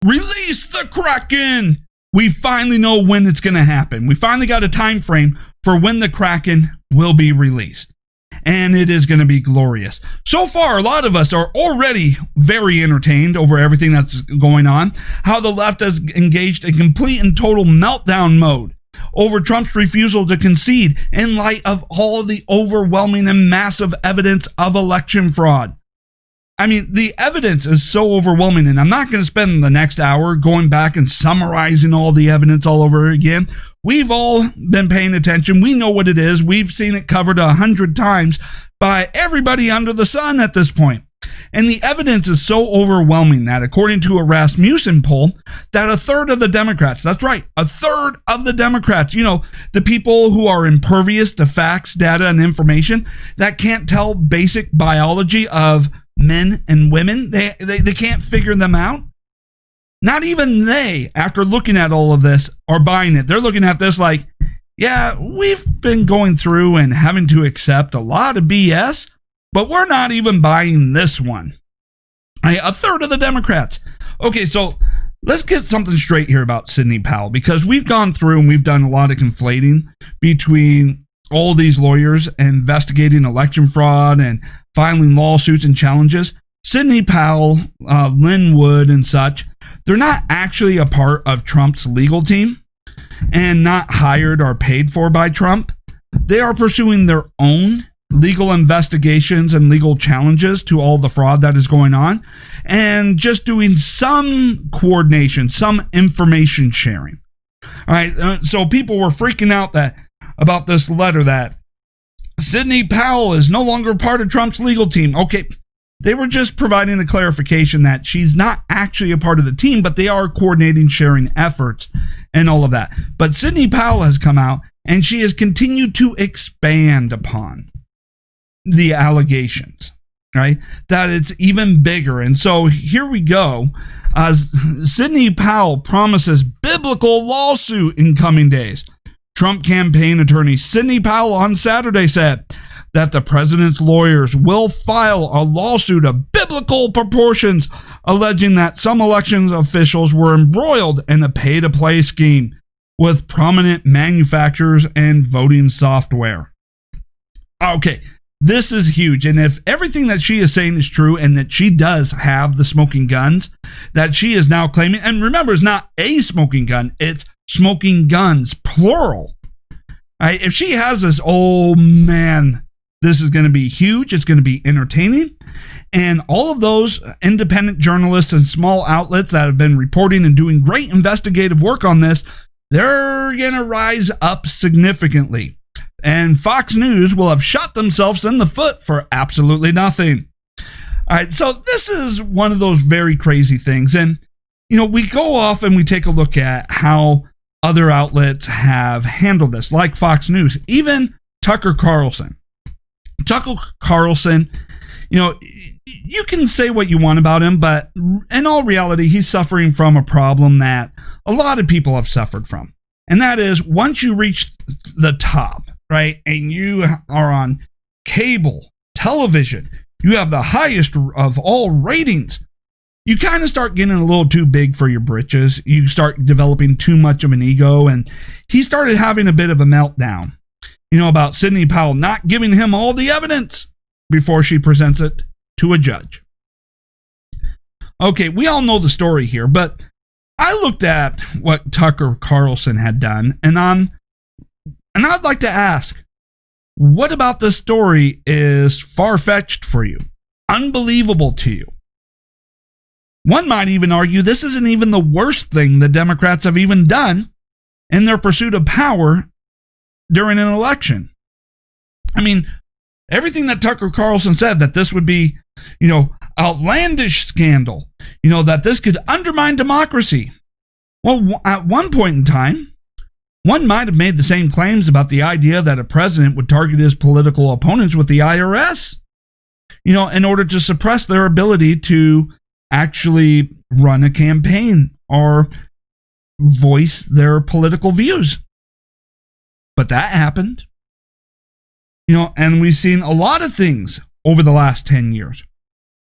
Release the Kraken! We finally know when it's going to happen. We finally got a time frame for when the Kraken will be released. And it is going to be glorious. So far, a lot of us are already very entertained over everything that's going on. How the left has engaged in complete and total meltdown mode over Trump's refusal to concede in light of all the overwhelming and massive evidence of election fraud. I mean, the evidence is so overwhelming, and I'm not going to spend the next hour going back and summarizing all the evidence all over again. We've all been paying attention. We know what it is. We've seen it covered 100 times by everybody under the sun at this point. And the evidence is so overwhelming that, according to a Rasmussen poll, that a third of the Democrats, that's right, a third of the Democrats, the people who are impervious to facts, data, and information, that can't tell basic biology of men and women, they can't figure them out. Not even they, after looking at all of this, are buying it. They're looking at this like, yeah, we've been going through and having to accept a lot of BS, but we're not even buying this one. A third of the Democrats. Okay, so let's get something straight here about Sidney Powell, because we've gone through and we've done a lot of conflating between all these lawyers investigating election fraud and filing lawsuits and challenges. Sidney Powell, Lynn Wood, and such, they're not actually a part of Trump's legal team and not hired or paid for by Trump. They are pursuing their own legal investigations and legal challenges to all the fraud that is going on, and just doing some coordination, some information sharing. All right, so people were freaking out about this letter that Sidney Powell is no longer part of Trump's legal team. Okay, they were just providing a clarification that she's not actually a part of the team, but they are coordinating, sharing efforts, and all of that. But Sidney Powell has come out, and she has continued to expand upon the allegations, right? That it's even bigger. And so here we go. Sidney Powell promises biblical lawsuit in coming days. Trump campaign attorney Sidney Powell on Saturday said that the president's lawyers will file a lawsuit of biblical proportions, alleging that some elections officials were embroiled in a pay-to-play scheme with prominent manufacturers and voting software. Okay, this is huge. And if everything that she is saying is true, and that she does have the smoking guns that she is now claiming, and remember, it's not a smoking gun, it's smoking guns, plural. Right? If she has this, oh man, this is going to be huge. It's going to be entertaining. And all of those independent journalists and small outlets that have been reporting and doing great investigative work on this, they're going to rise up significantly. And Fox News will have shot themselves in the foot for absolutely nothing. All right, so this is one of those very crazy things. And, we go off and we take a look at how other outlets have handled this, like Fox News, even Tucker Carlson. Tucker Carlson, you can say what you want about him, but in all reality, he's suffering from a problem that a lot of people have suffered from. And that is, once you reach the top, right, and you are on cable television, you have the highest of all ratings, you kind of start getting a little too big for your britches. You start developing too much of an ego, and he started having a bit of a meltdown, about Sidney Powell not giving him all the evidence before she presents it to a judge. Okay, we all know the story here, but I looked at what Tucker Carlson had done, and I'd like to ask, what about this story is far-fetched for you? Unbelievable to you? One might even argue this isn't even the worst thing the Democrats have even done in their pursuit of power during an election. I mean, everything that Tucker Carlson said, that this would be, outlandish scandal, that this could undermine democracy. Well, at one point in time, one might have made the same claims about the idea that a president would target his political opponents with the IRS, in order to suppress their ability to actually run a campaign or voice their political views. But that happened. And we've seen a lot of things over the last 10 years.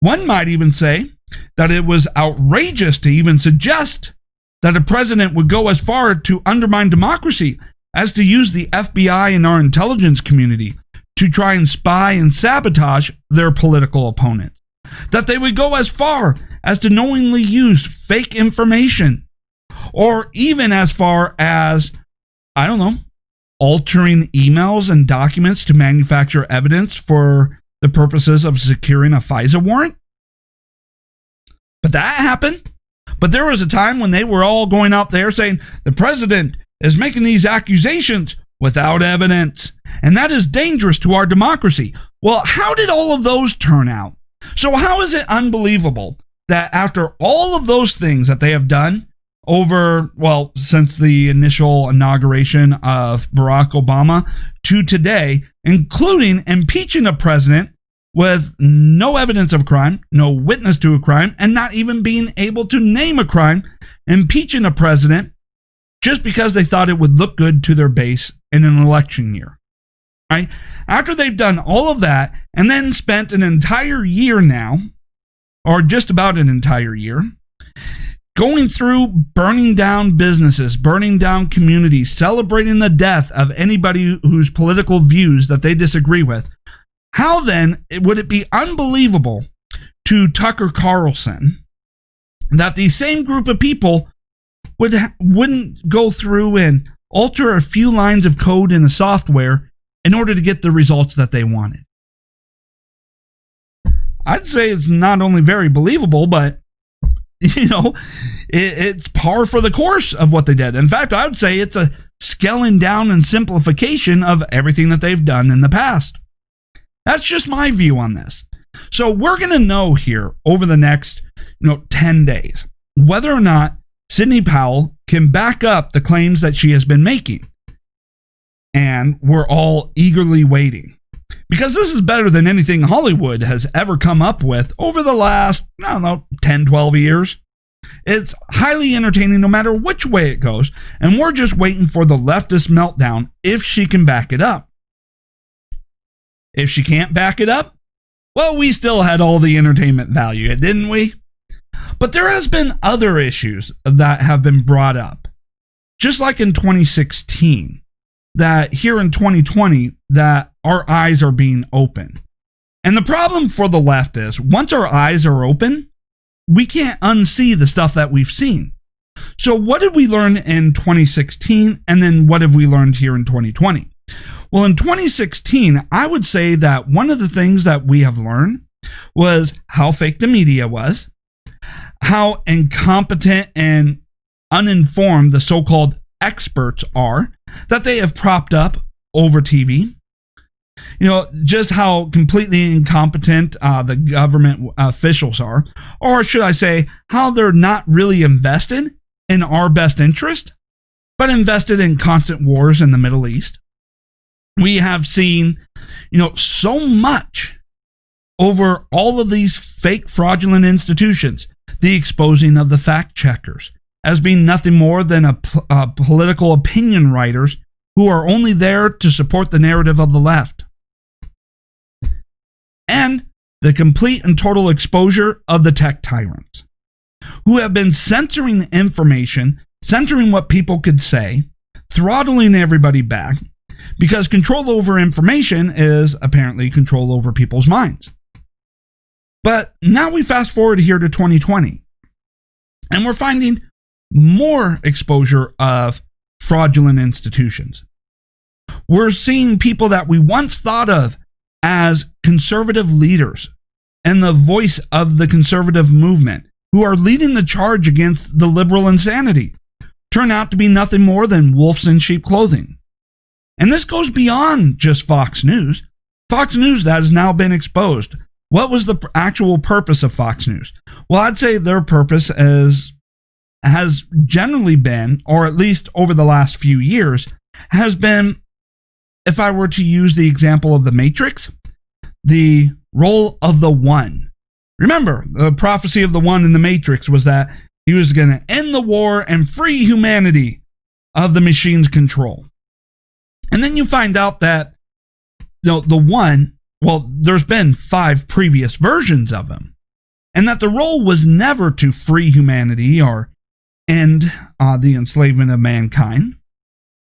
One might even say that it was outrageous to even suggest that a president would go as far to undermine democracy as to use the FBI and our intelligence community to try and spy and sabotage their political opponents. That they would go as far as to knowingly use fake information, or even as far as, I don't know, altering emails and documents to manufacture evidence for the purposes of securing a FISA warrant. But that happened. But there was a time when they were all going out there saying the president is making these accusations without evidence, and that is dangerous to our democracy. Well, how did all of those turn out? So how is it unbelievable that after all of those things that they have done over, well, since the initial inauguration of Barack Obama to today, including impeaching a president with no evidence of crime, no witness to a crime, and not even being able to name a crime, impeaching a president just because they thought it would look good to their base in an election year, right? After they've done all of that and then spent an entire year now, or just about an entire year, going through burning down businesses, burning down communities, celebrating the death of anybody whose political views that they disagree with, how then would it be unbelievable to Tucker Carlson that the same group of people wouldn't go through and alter a few lines of code in a software in order to get the results that they wanted? I'd say it's not only very believable, but, it's par for the course of what they did. In fact, I would say it's a scaling down and simplification of everything that they've done in the past. That's just my view on this. So we're going to know here over the next 10 days whether or not Sidney Powell can back up the claims that she has been making. And we're all eagerly waiting, because this is better than anything Hollywood has ever come up with over the last, 10, 12 years. It's highly entertaining no matter which way it goes, and we're just waiting for the leftist meltdown if she can back it up. If she can't back it up, well, we still had all the entertainment value, didn't we? But there has been other issues that have been brought up, just like in 2016, that here in 2020, that our eyes are being open. And the problem for the left is, once our eyes are open, we can't unsee the stuff that we've seen. So what did we learn in 2016, and then what have we learned here in 2020? Well, in 2016, I would say that one of the things that we have learned was how fake the media was, how incompetent and uninformed the so-called experts are that they have propped up over TV. Just how completely incompetent the government officials are, or should I say, how they're not really invested in our best interest, but invested in constant wars in the Middle East. We have seen, so much over all of these fake fraudulent institutions, the exposing of the fact checkers as being nothing more than a political opinion writers who are only there to support the narrative of the left. And the complete and total exposure of the tech tyrants, who have been censoring information, censoring what people could say, throttling everybody back, because control over information is apparently control over people's minds. But now we fast forward here to 2020, and we're finding more exposure of fraudulent institutions. We're seeing people that we once thought of as conservative leaders and the voice of the conservative movement, who are leading the charge against the liberal insanity, turn out to be nothing more than wolves in sheep clothing. And this goes beyond just Fox News. Fox News, that has now been exposed. What was the actual purpose of Fox News? Well, I'd say their purpose has generally been, or at least over the last few years, has been, if I were to use the example of the Matrix, the role of the One. Remember, the prophecy of the One in the Matrix was that he was going to end the war and free humanity of the machine's control. And then you find out that the One, well, there's been 5 previous versions of him. and that the role was never to free humanity or end the enslavement of mankind.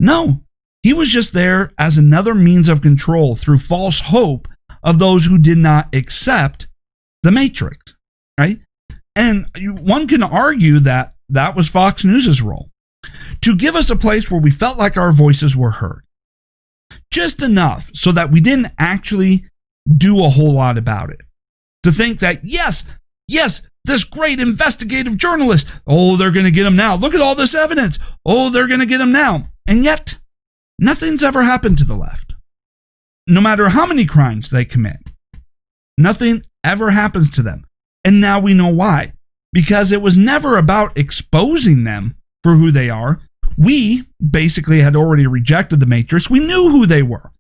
No, he was just there as another means of control through false hope of those who did not accept the Matrix, right? And one can argue that that was Fox News' role, to give us a place where we felt like our voices were heard. Just enough so that we didn't actually do a whole lot about it. To think that, yes, this great investigative journalist, oh, they're going to get him now. Look at all this evidence. Oh, they're going to get him now. And yet, nothing's ever happened to the left. No matter how many crimes they commit, nothing ever happens to them. And now we know why. Because it was never about exposing them for who they are. We basically had already rejected the Matrix. We knew who they were.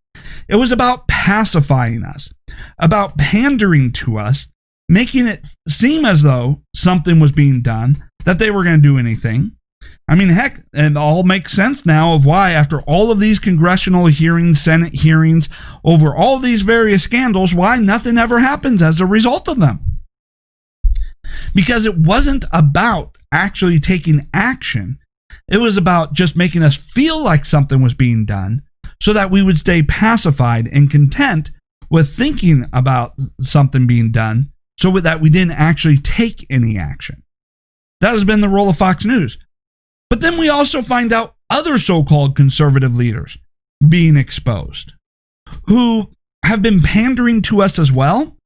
It was about pacifying us, about pandering to us, making it seem as though something was being done, that they were going to do anything. I mean, heck, it all makes sense now of why, after all of these congressional hearings, Senate hearings, over all these various scandals, why nothing ever happens as a result of them. Because it wasn't about actually taking action. It was about just making us feel like something was being done so that we would stay pacified and content with thinking about something being done so that we didn't actually take any action. That has been the role of Fox News. But then we also find out other so-called conservative leaders being exposed who have been pandering to us as well,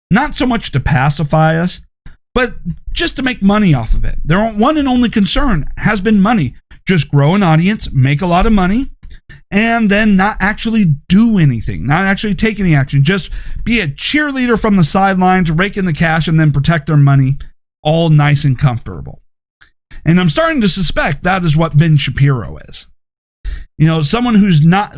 not so much to pacify us, but just to make money off of it. Their one and only concern has been money. Just grow an audience, make a lot of money, and then not actually do anything, not actually take any action. Just be a cheerleader from the sidelines, rake in the cash, and then protect their money, all nice and comfortable. And I'm starting to suspect that is what Ben Shapiro is. You know, someone who's not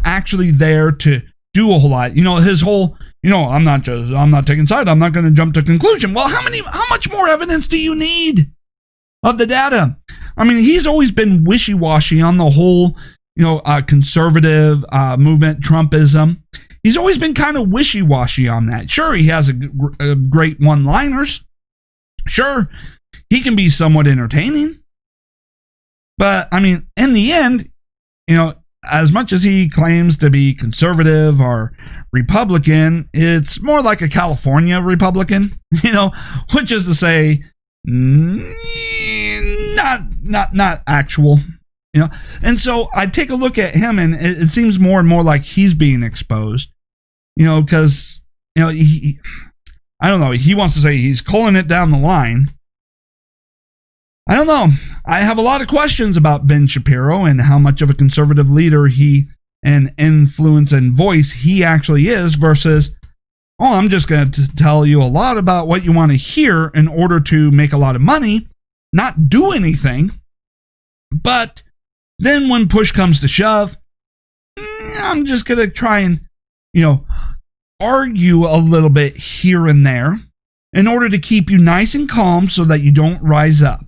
actually there to do a whole lot. You know, his whole, I'm not taking side. I'm not going to jump to conclusion. Well, how much more evidence do you need of the data? I mean, he's always been wishy-washy on the whole, conservative movement, Trumpism. He's always been kind of wishy-washy on that. Sure, he has a great one-liners. Sure, he can be somewhat entertaining. But, I mean, in the end, as much as he claims to be conservative or Republican, it's more like a California Republican, which is to say, not actual, And so I take a look at him, and it seems more and more like he's being exposed, because, he, I don't know, he wants to say he's calling it down the line. I don't know. I have a lot of questions about Ben Shapiro and how much of a conservative leader he and influence and voice he actually is versus, I'm just going to tell you a lot about what you want to hear in order to make a lot of money, not do anything. But then when push comes to shove, I'm just going to try and, argue a little bit here and there in order to keep you nice and calm so that you don't rise up,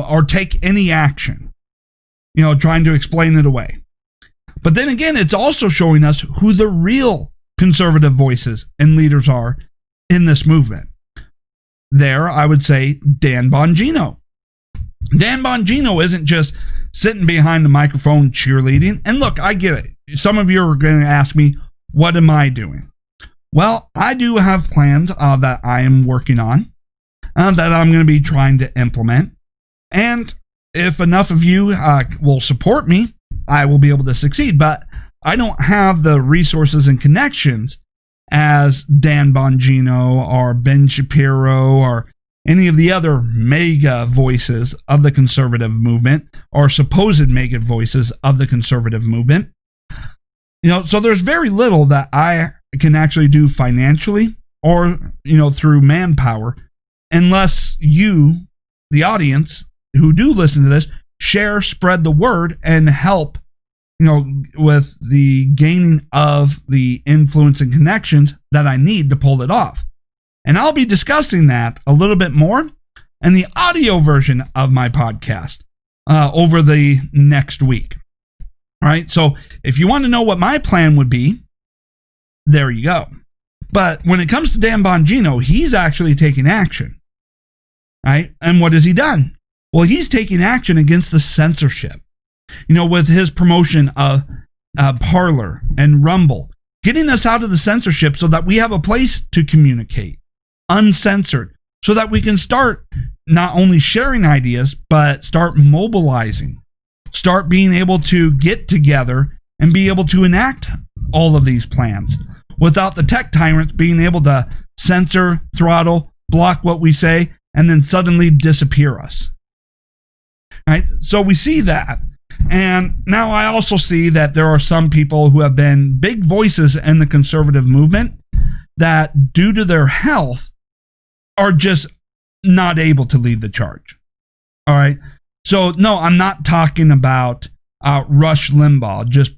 or take any action, trying to explain it away. But then again, it's also showing us who the real conservative voices and leaders are in this movement. There, I would say Dan Bongino. Dan Bongino isn't just sitting behind the microphone cheerleading. And look, I get it. Some of you are going to ask me, what am I doing? Well, I do have plans that I am working on that I'm going to be trying to implement. And if enough of you will support me, I will be able to succeed. But I don't have the resources and connections as Dan Bongino or Ben Shapiro or any of the other mega voices of the conservative movement or supposed mega voices of the conservative movement. So there's very little that I can actually do financially or, through manpower, unless you, the audience who do listen to this, share, spread the word, and help, with the gaining of the influence and connections that I need to pull it off. And I'll be discussing that a little bit more in the audio version of my podcast over the next week. All right. So if you want to know what my plan would be, there you go. But when it comes to Dan Bongino, he's actually taking action, right? And what has he done? Well, he's taking action against the censorship, with his promotion of Parler and Rumble, getting us out of the censorship so that we have a place to communicate uncensored, so that we can start not only sharing ideas, but start mobilizing, start being able to get together and be able to enact all of these plans without the tech tyrants being able to censor, throttle, block what we say, and then suddenly disappear us. Right? So we see that. And now I also see that there are some people who have been big voices in the conservative movement that, due to their health, are just not able to lead the charge. All right. So, no, I'm not talking about Rush Limbaugh just,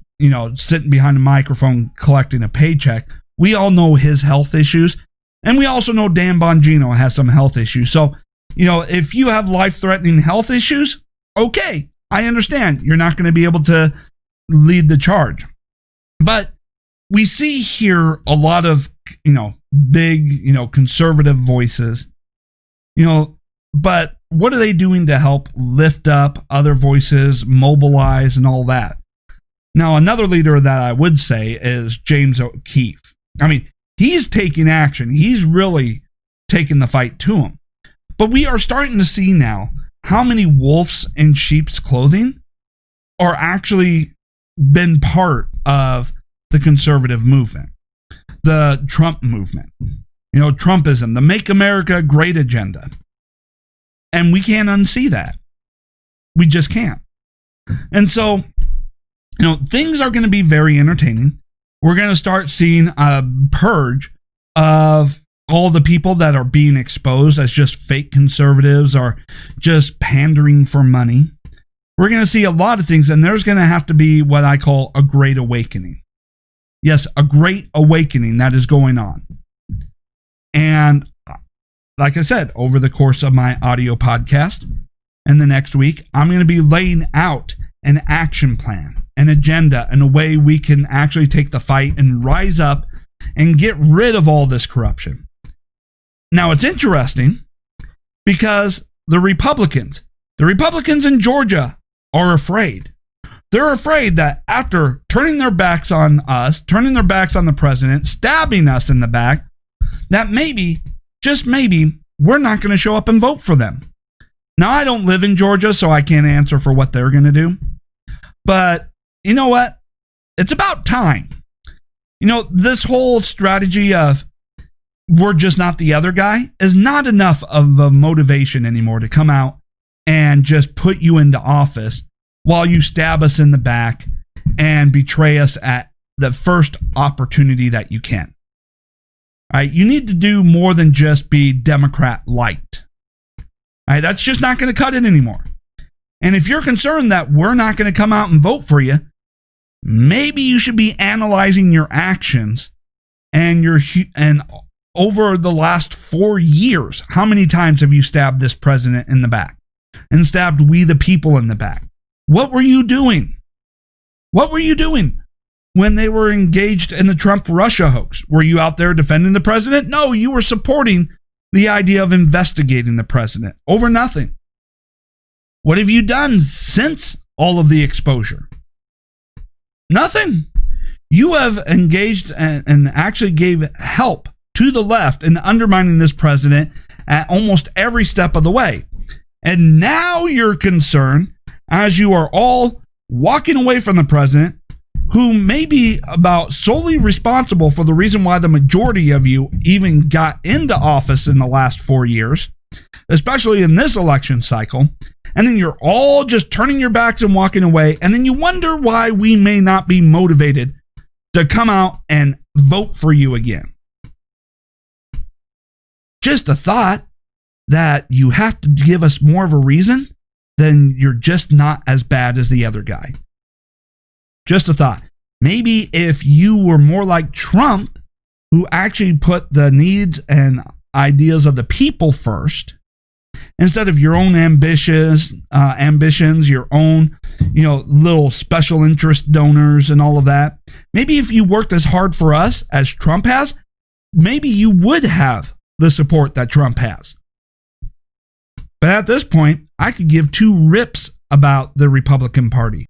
sitting behind a microphone collecting a paycheck. We all know his health issues. And we also know Dan Bongino has some health issues. So, if you have life-threatening health issues, okay, I understand. You're not going to be able to lead the charge. But we see here a lot of, big, conservative voices, but what are they doing to help lift up other voices, mobilize, and all that? Now, another leader that I would say is James O'Keefe. I mean, he's taking action. He's really taking the fight to him. But we are starting to see now how many wolves in sheep's clothing are actually been part of the conservative movement, the Trump movement, Trumpism, the Make America Great agenda. And we can't unsee that. We just can't. And so, things are going to be very entertaining. We're going to start seeing a purge of all the people that are being exposed as just fake conservatives or just pandering for money. We're going to see a lot of things, and there's going to have to be what I call a great awakening. Yes, a great awakening that is going on. And like I said, over the course of my audio podcast and the next week, I'm going to be laying out an action plan, an agenda, and a way we can actually take the fight and rise up and get rid of all this corruption. Now, it's interesting because the Republicans in Georgia are afraid. They're afraid that after turning their backs on us, turning their backs on the president, stabbing us in the back, that maybe, just maybe, we're not going to show up and vote for them. Now, I don't live in Georgia, so I can't answer for what they're going to do. But you know what? It's about time. This whole strategy of we're just not the other guy is not enough of a motivation anymore to come out and just put you into office while you stab us in the back and betray us at the first opportunity that you can. All right, you need to do more than just be Democrat light. All right, that's just not going to cut it anymore. And if you're concerned that we're not going to come out and vote for you, maybe you should be analyzing your actions and over the last 4 years, how many times have you stabbed this president in the back and stabbed we the people in the back? What were you doing? What were you doing when they were engaged in the Trump-Russia hoax? Were you out there defending the president? No, you were supporting the idea of investigating the president over nothing. What have you done since all of the exposure? Nothing. You have engaged and actually gave help to the left in undermining this president at almost every step of the way. And now you're concerned, as you are all walking away from the president, who may be about solely responsible for the reason why the majority of you even got into office in the last 4 years, especially in this election cycle. And then you're all just turning your backs and walking away. And then you wonder why we may not be motivated to come out and vote for you again. Just a thought that you have to give us more of a reason, then you're just not as bad as the other guy. Just a thought. Maybe if you were more like Trump, who actually put the needs and ideas of the people first, instead of your own ambitions, your own, little special interest donors and all of that. Maybe if you worked as hard for us as Trump has, maybe you would have the support that Trump has. But at this point, I could give two rips about the Republican Party.